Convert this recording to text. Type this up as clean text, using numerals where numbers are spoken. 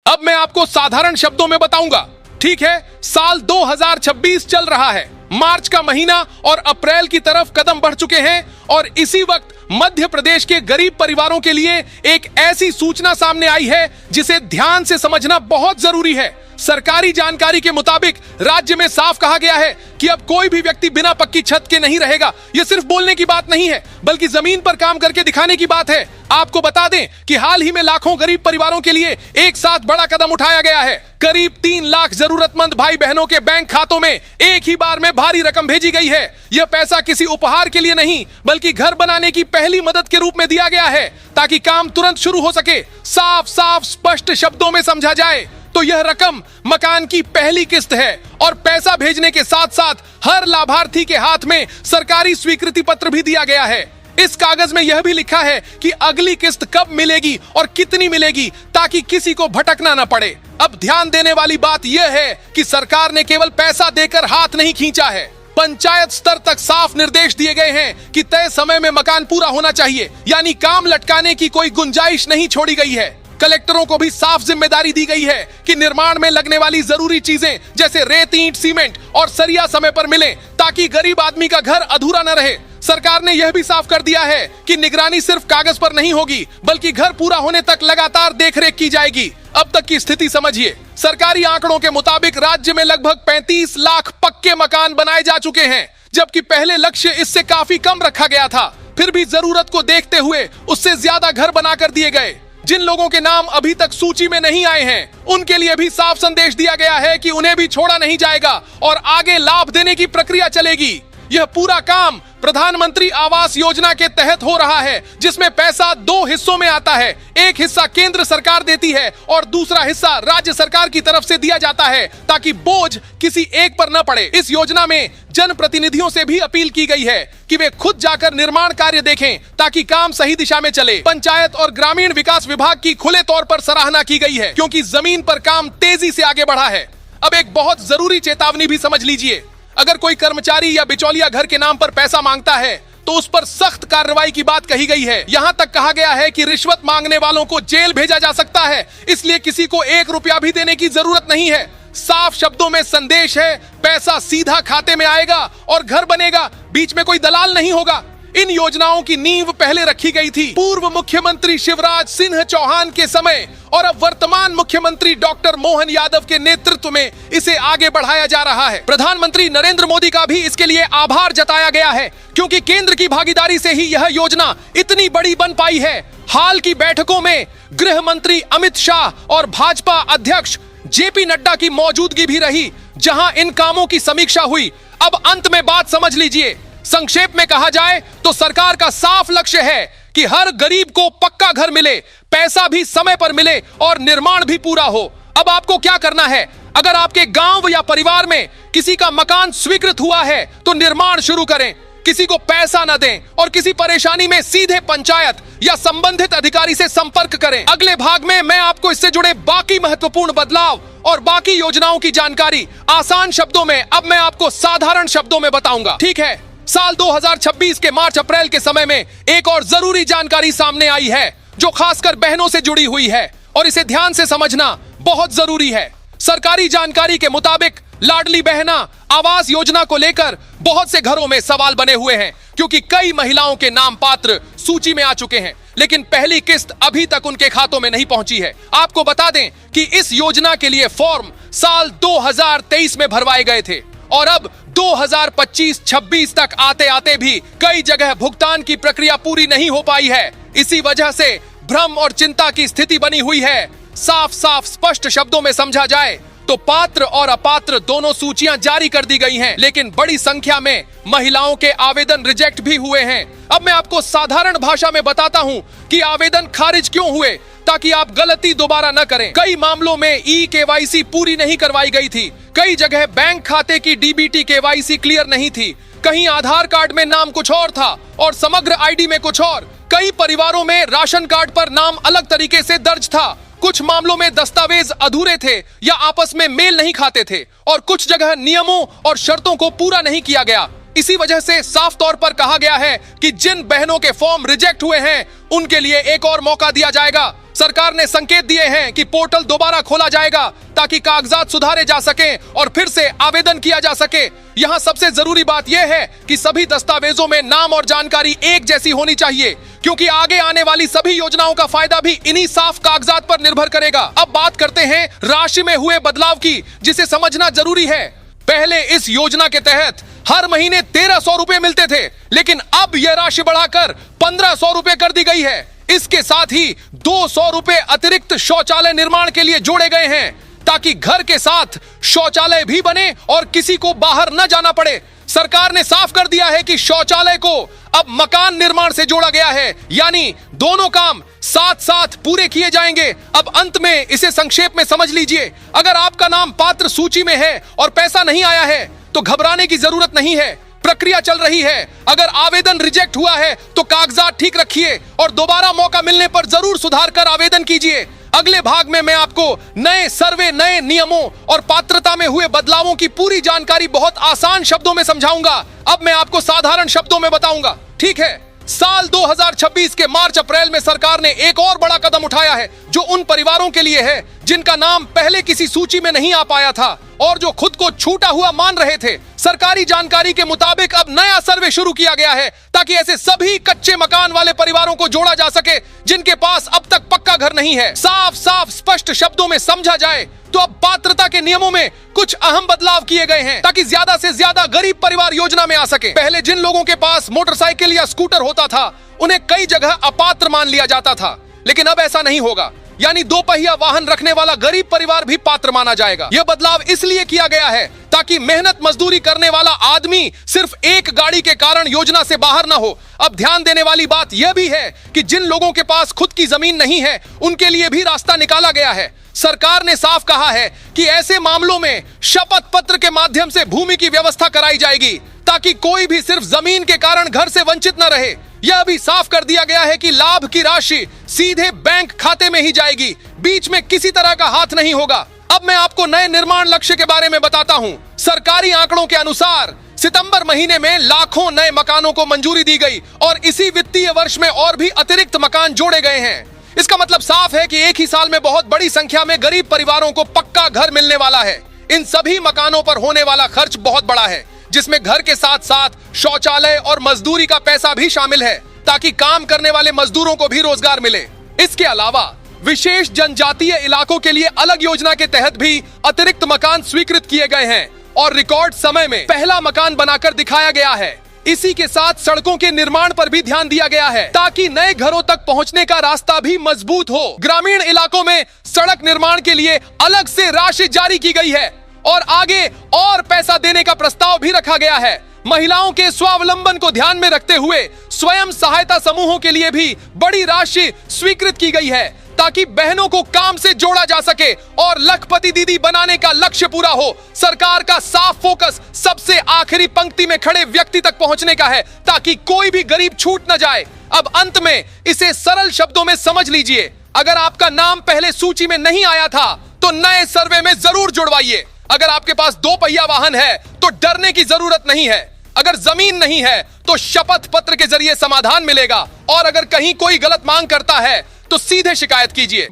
अब मैं आपको साधारण शब्दों में बताऊंगा। ठीक है, साल 2026 चल रहा है, मार्च का महीना और अप्रैल की तरफ कदम बढ़ चुके हैं और इसी वक्त मध्य प्रदेश के गरीब परिवारों के लिए एक ऐसी सूचना सामने आई है जिसे ध्यान से समझना बहुत जरूरी है। सरकारी जानकारी के मुताबिक राज्य में साफ कहा गया है कि अब कोई भी व्यक्ति बिना पक्की छत के नहीं रहेगा। यह सिर्फ बोलने की बात नहीं है, बल्कि जमीन पर काम करके दिखाने की बात है। आपको बता दें कि हाल ही में लाखों गरीब परिवारों के लिए एक साथ बड़ा कदम उठाया गया है। करीब 3 लाख जरूरतमंद भाई बहनों के बैंक खातों में एक ही बार में भारी रकम भेजी गई है। यह पैसा किसी उपहार के लिए नहीं, बल्कि घर बनाने की पहली मदद के रूप में दिया गया है, ताकि काम तुरंत शुरू हो सके। साफ साफ स्पष्ट शब्दों में समझा जाए तो यह रकम मकान की पहली किस्त है और पैसा भेजने के साथ साथ हर लाभार्थी के हाथ में सरकारी स्वीकृति पत्र भी दिया गया है। इस कागज में यह भी लिखा है कि अगली किस्त कब मिलेगी और कितनी मिलेगी, ताकि किसी को भटकना न पड़े। अब ध्यान देने वाली बात यह है कि सरकार ने केवल पैसा देकर हाथ नहीं खींचा है। पंचायत स्तर तक साफ निर्देश दिए गए हैं कि तय समय में मकान पूरा होना चाहिए, यानी काम लटकाने की कोई गुंजाइश नहीं छोड़ी गई है। कलेक्टरों को भी साफ जिम्मेदारी दी गई है कि निर्माण में लगने वाली जरूरी चीजें जैसे रेत, ईंट, सीमेंट और सरिया समय पर मिले, ताकि गरीब आदमी का घर अधूरा न रहे। सरकार ने यह भी साफ कर दिया है कि निगरानी सिर्फ कागज पर नहीं होगी, बल्कि घर पूरा होने तक लगातार देखरेख की जाएगी। अब तक की स्थिति समझिए। सरकारी आंकड़ों के मुताबिक राज्य में लगभग 35 लाख पक्के मकान बनाए जा चुके हैं, जबकि पहले लक्ष्य इससे काफी कम रखा गया था। फिर भी जरूरत को देखते हुए उससे ज्यादा घर बनाकर दिए गए। जिन लोगों के नाम अभी तक सूची में नहीं आए हैं, उनके लिए भी साफ संदेश दिया गया है कि उन्हें भी छोड़ा नहीं जाएगा और आगे लाभ देने की प्रक्रिया चलेगी। यह पूरा काम प्रधानमंत्री आवास योजना के तहत हो रहा है, जिसमें पैसा 2 हिस्सों में आता है। एक हिस्सा केंद्र सरकार देती है और दूसरा हिस्सा राज्य सरकार की तरफ से दिया जाता है, ताकि बोझ किसी एक पर न पड़े। इस योजना में जनप्रतिनिधियों से भी अपील की गई है कि वे खुद जाकर निर्माण कार्य देखें, ताकि काम सही दिशा में चले। पंचायत और ग्रामीण विकास विभाग की खुले तौर पर सराहना की गई है, क्योंकि जमीन पर काम तेजी से आगे बढ़ा है। अब एक बहुत जरूरी चेतावनी भी समझ लीजिए। अगर कोई कर्मचारी या बिचौलिया घर के नाम पर पैसा मांगता है तो उस पर सख्त कार्रवाई की बात कही गई है। यहाँ तक कहा गया है कि रिश्वत मांगने वालों को जेल भेजा जा सकता है, इसलिए किसी को 1 रुपया भी देने की जरूरत नहीं है। साफ शब्दों में संदेश है, पैसा सीधा खाते में आएगा और घर बनेगा, बीच में कोई दलाल नहीं होगा। इन योजनाओं की नींव पहले रखी गई थी पूर्व मुख्यमंत्री शिवराज सिंह चौहान के समय, और अब वर्तमान मुख्यमंत्री डॉक्टर मोहन यादव के नेतृत्व में इसे आगे बढ़ाया जा रहा है। प्रधानमंत्री नरेंद्र मोदी का भी इसके लिए आभार जताया गया है, क्योंकि केंद्र की भागीदारी से ही यह योजना इतनी बड़ी बन पाई है। हाल की बैठकों में गृह मंत्री अमित शाह और भाजपा अध्यक्ष जेपी नड्डा की मौजूदगी भी रही, जहां इन कामों की समीक्षा हुई। अब अंत में बात समझ लीजिए। संक्षेप में कहा जाए तो सरकार का साफ लक्ष्य है कि हर गरीब को पक्का घर मिले, पैसा भी समय पर मिले और निर्माण भी पूरा हो। अब आपको क्या करना है? अगर आपके गांव या परिवार में किसी का मकान स्वीकृत हुआ है तो निर्माण शुरू करें, किसी को पैसा न दें और किसी परेशानी में सीधे पंचायत या संबंधित अधिकारी से संपर्क करें। अगले भाग में मैं आपको इससे जुड़े बाकी महत्वपूर्ण बदलाव और बाकी योजनाओं की जानकारी आसान शब्दों में अब मैं आपको साधारण शब्दों में बताऊंगा। ठीक है, साल 2026 के मार्च अप्रैल के समय में एक और जरूरी जानकारी सामने आई है, जो खासकर बहनों से जुड़ी हुई है और इसे ध्यान से समझना बहुत जरूरी है। सरकारी जानकारी के मुताबिक लाडली बहना आवास योजना को लेकर बहुत से घरों में सवाल बने हुए हैं, क्योंकि कई महिलाओं के नाम पात्र सूची में आ चुके हैं, लेकिन पहली किस्त अभी तक उनके खातों में नहीं पहुंची है। आपको बता दें कि इस योजना के लिए फॉर्म साल 2023 में भरवाए गए थे और अब 2025-26 तक आते आते भी कई जगह भुगतान की प्रक्रिया पूरी नहीं हो पाई है। इसी वजह से भ्रम और चिंता की स्थिति बनी हुई है। साफ साफ स्पष्ट शब्दों में समझा जाए तो पात्र और अपात्र दोनों सूचियां जारी कर दी गई हैं, लेकिन बड़ी संख्या में महिलाओं के आवेदन रिजेक्ट भी हुए हैं। अब मैं आपको साधारण भाषा में बताता हूं कि आवेदन खारिज क्यों हुए, ताकि आप गलती दोबारा न करें। कई मामलों में ई-केवाईसी पूरी नहीं करवाई गई थी, कई जगह बैंक खाते की डीबीटी केवाईसी क्लियर नहीं थी, कहीं आधार कार्ड में नाम कुछ और था और समग्र आईडी में कुछ और, कई परिवारों में राशन कार्ड पर नाम अलग तरीके से दर्ज था, कुछ मामलों में दस्तावेज अधूरे थे या आपस में मेल नहीं खाते थे और कुछ जगह नियमों और शर्तों को पूरा नहीं किया गया। इसी वजह से साफ तौर पर कहा गया है कि जिन बहनों के फॉर्म रिजेक्ट हुए हैं उनके लिए एक और मौका दिया जाएगा। सरकार ने संकेत दिए हैं कि पोर्टल दोबारा खोला जाएगा ताकि कागजात सुधारे जा सकें और फिर से आवेदन किया जा सके। यहाँ सबसे जरूरी बात यह है कि सभी दस्तावेजों में नाम और जानकारी एक जैसी होनी चाहिए, क्योंकि आगे आने वाली सभी योजनाओं का फायदा भी इन्हीं साफ कागजात पर निर्भर करेगा। अब बात करते हैं राशि में हुए बदलाव की, जिसे समझना जरूरी है। पहले इस योजना के तहत हर महीने 1300 रुपए मिलते थे, लेकिन अब यह राशि बढ़ाकर 1500 रुपए कर दी गई है। इसके साथ ही 200 रुपए अतिरिक्त शौचालय निर्माण के लिए जोड़े गए हैं, ताकि घर के साथ शौचालय भी बने और किसी को बाहर न जाना पड़े। सरकार ने साफ कर दिया है कि शौचालय को अब मकान निर्माण से जोड़ा गया है, यानी दोनों काम साथ साथ पूरे किए जाएंगे। अब अंत में इसे संक्षेप में समझ लीजिए। अगर आपका नाम पात्र सूची में है और पैसा नहीं आया है तो घबराने की जरूरत नहीं है, प्रक्रिया चल रही है। अगर आवेदन रिजेक्ट हुआ है तो कागजात ठीक रखिए और दोबारा मौका मिलने पर जरूर सुधार कर आवेदन कीजिए। अगले भाग में मैं आपको नए सर्वे, नए नियमों और पात्रता में हुए बदलावों की पूरी जानकारी बहुत आसान शब्दों में समझाऊंगा। अब मैं आपको साधारण शब्दों में बताऊंगा, ठीक है? साल 2026 के मार्च अप्रैल में सरकार ने एक और बड़ा कदम उठाया है, जो उन परिवारों के लिए है जिनका नाम पहले किसी सूची में नहीं आ पाया था और जो खुद को छूटा हुआ मान रहे थे। सरकारी जानकारी के मुताबिक अब नया सर्वे शुरू किया गया है, ताकि ऐसे सभी कच्चे मकान वाले परिवारों को जोड़ा जा सके जिनके पास अब तक पक्का घर नहीं है। साफ साफ स्पष्ट शब्दों में समझा जाए तो अब पात्रता के नियमों में कुछ अहम बदलाव किए गए हैं, ताकि ज्यादा से ज्यादा गरीब परिवार योजना में आ सके। पहले जिन लोगों के पास मोटरसाइकिल या स्कूटर होता था, उन्हें कई जगह अपात्र मान लिया जाता था, लेकिन अब ऐसा नहीं होगा। यानी 2 पहिया वाहन रखने वाला गरीब परिवार भी पात्र माना जाएगा। यह बदलाव इसलिए किया गया है ताकि मेहनत मजदूरी करने वाला आदमी सिर्फ एक गाड़ी के कारण योजना से बाहर ना हो। अब ध्यान देने वाली बात यह भी है कि जिन लोगों के पास खुद की जमीन नहीं है, उनके लिए भी रास्ता निकाला गया है। सरकार ने साफ कहा है कि ऐसे मामलों में शपथ पत्र के माध्यम से भूमि की व्यवस्था कराई जाएगी, ताकि कोई भी सिर्फ जमीन के कारण घर से वंचित न रहे। यह भी साफ कर दिया गया है कि लाभ की राशि सीधे बैंक खाते में ही जाएगी, बीच में किसी तरह का हाथ नहीं होगा। अब मैं आपको नए निर्माण लक्ष्य के बारे में बताता हूं। सरकारी आंकड़ों के अनुसार सितंबर महीने में लाखों नए मकानों को मंजूरी दी गई और इसी वित्तीय वर्ष में और भी अतिरिक्त मकान जोड़े गए हैं। इसका मतलब साफ है कि एक ही साल में बहुत बड़ी संख्या में गरीब परिवारों को पक्का घर मिलने वाला है। इन सभी मकानों पर होने वाला खर्च बहुत बड़ा है, जिसमें घर के साथ साथ शौचालय और मजदूरी का पैसा भी शामिल है, ताकि काम करने वाले मजदूरों को भी रोजगार मिले। इसके अलावा विशेष जनजातीय इलाकों के लिए अलग योजना के तहत भी अतिरिक्त मकान स्वीकृत किए गए हैं और रिकॉर्ड समय में पहला मकान बनाकर दिखाया गया है। इसी के साथ सड़कों के निर्माण पर भी ध्यान दिया गया है, ताकि नए घरों तक पहुंचने का रास्ता भी मजबूत हो। ग्रामीण इलाकों में सड़क निर्माण के लिए अलग से राशि जारी की गई है और आगे और पैसा देने का प्रस्ताव भी रखा गया है। महिलाओं के स्वावलंबन को ध्यान में रखते हुए स्वयं सहायता समूहों के लिए भी बड़ी राशि स्वीकृत की गई है, ताकि बहनों को काम से जोड़ा जा सके और लखपति दीदी बनाने का लक्ष्य पूरा हो। सरकार का साफ फोकस सबसे आखिरी पंक्ति में खड़े व्यक्ति तक पहुंचने का है, ताकि कोई भी गरीब छूट न जाए। अब अंत में इसे सरल शब्दों में समझ लीजिए। अगर आपका नाम पहले सूची में नहीं आया था तो नए सर्वे में जरूर जुड़वाइए। अगर आपके पास 2 पहिया वाहन है तो डरने की जरूरत नहीं है। अगर जमीन नहीं है तो शपथ पत्र के जरिए समाधान मिलेगा, और अगर कहीं कोई गलत मांग करता है तो सीधे शिकायत कीजिए।